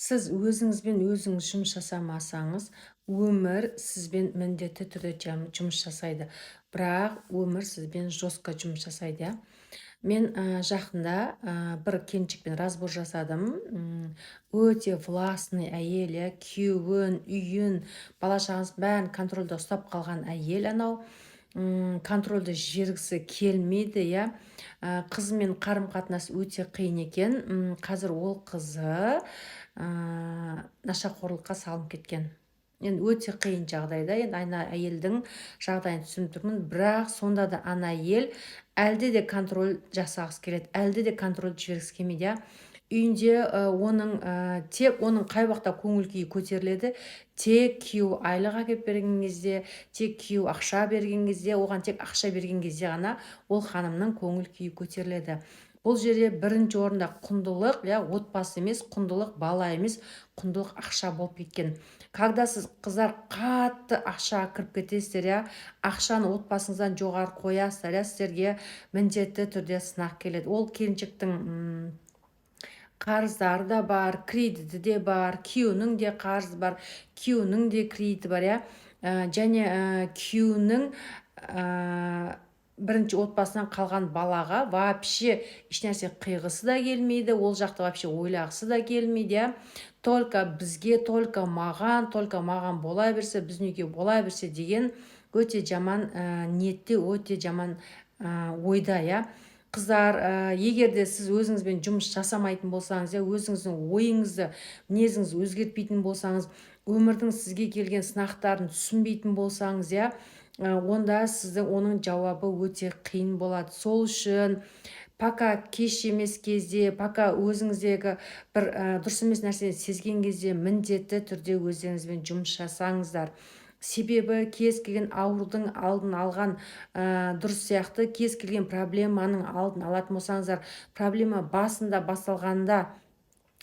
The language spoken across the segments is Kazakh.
Сіз өзіңізбен өзіңіз жұмыс жасамасаңыз, өмір сізбен міндетті түрде жұмыс жасайды. Бірақ өмір сізбен жестко жұмыс жасайды, иә. Мен жақында бір келіншекпен разбор жасадым. Өте властный әйел, иә, күйеуін, үйін, бала-шағасын бәрін контрольда ұстап қалған әйел анау. Контрольді жібергісі келмейді, иә. Қызымен қарым-қатынас өте қиын екен. Қазір ол қызы нашақорлыққа салынып кеткен. Енді өте қиын жағдайда, енді ана әйелдің жағдайын түсініп тұрмын, бірақ сонда да ана әйел әлде де контроль жасағысы келеді, әлде де контрольді жібергісі келмейді, иә. Үйінде тек оның қай уақытта көңіл күйі көтеріледі, тек күйеуі айлық әкеліп берген кезде, тек күйеуі ақша берген кезде, оған тек ақша берген кезде ғана ол ханымның көңіл күйі көтеріледі. Бұл жерде бірінші орында құндылық, иә, отбасы емес, құндылық бала емес, құндылық ақша болып кеткен. Когда сіз қыздар қатты ақшаға кіріп кетесіздер, иә, ақшаны отбасыңыздан жоғары қоясыздар, иә, сіздерге міндетті түрде сынақ келеді. Ол келіншектің қарыздары да бар, кредиті де бар, күйеуінің де қарызы бар, күйеуінің де кредиті бар, иә. Және күйеуінің бірінші отбасынан қалған балаға вообще ешнәрсе қиғысы да келмейді, ол жақты вообще ойлағысы да келмейді, иә. Только бізге, только маған бола берсе, біздің үйге бола берсе деген өте жаман ниетте, өте жаман ойда, иә. Қыздар, егер де сіз өзіңізбен жұмыс жасамайтын болсаңыз, өзіңіздің ойыңызды, мінезіңізді өзгертпейтін болсаңыз, өмірдің сізге келген сынақтарын түсінбейтін болсаңыз, онда сіздің оның жауабы өте қиын болады. Сол үшін пока кеш емес кезде, пока өзіңіздегі бір дұрыс емес нәрсені сезген кезде міндетті түрде өздеріңізбен жұмыс жасаңыздар. Себебі кез келген аурудың алдын алған дұрыс сияқты, кез келген проблеманың алдын алатын болсаңыздар, проблема басында басталғанда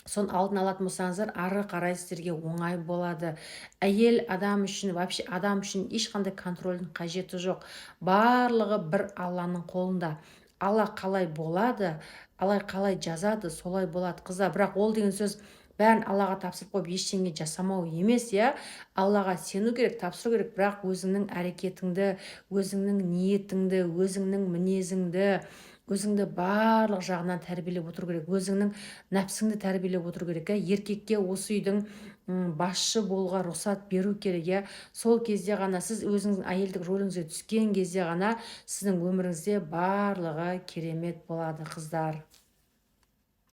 соны алдын алатын болсаңыздар, ары қарай сіздерге оңай болады. Әйел адам үшін, вообще адам үшін ешқандай контрольдің қажеті жоқ. Барлығы бір Алланың қолында. Алла қалай болады, Алла қалай жазады, солай болады, қыздар. Бірақ ол деген сөз бәрін Аллаға тапсырып қойып ештеңе жасамау емес, иә. Аллаға сену керек, тапсыру керек, бірақ өзіңнің әрекетіңді, өзіңнің ниетіңді, өзіңнің мінезіңді, өзіңді барлық жағынан тәрбиелеп отыру керек, өзіңнің нәпсіңді тәрбиелеп отыру керек, иә. Еркекке осы үйдің басшы болуға рұқсат беру керек, иә. Сол кезде ғана сіз өзіңіздің әйелдік рөліңізге түскен кезде ғана сіздің өміріңізде барлығы керемет болады, қыздар.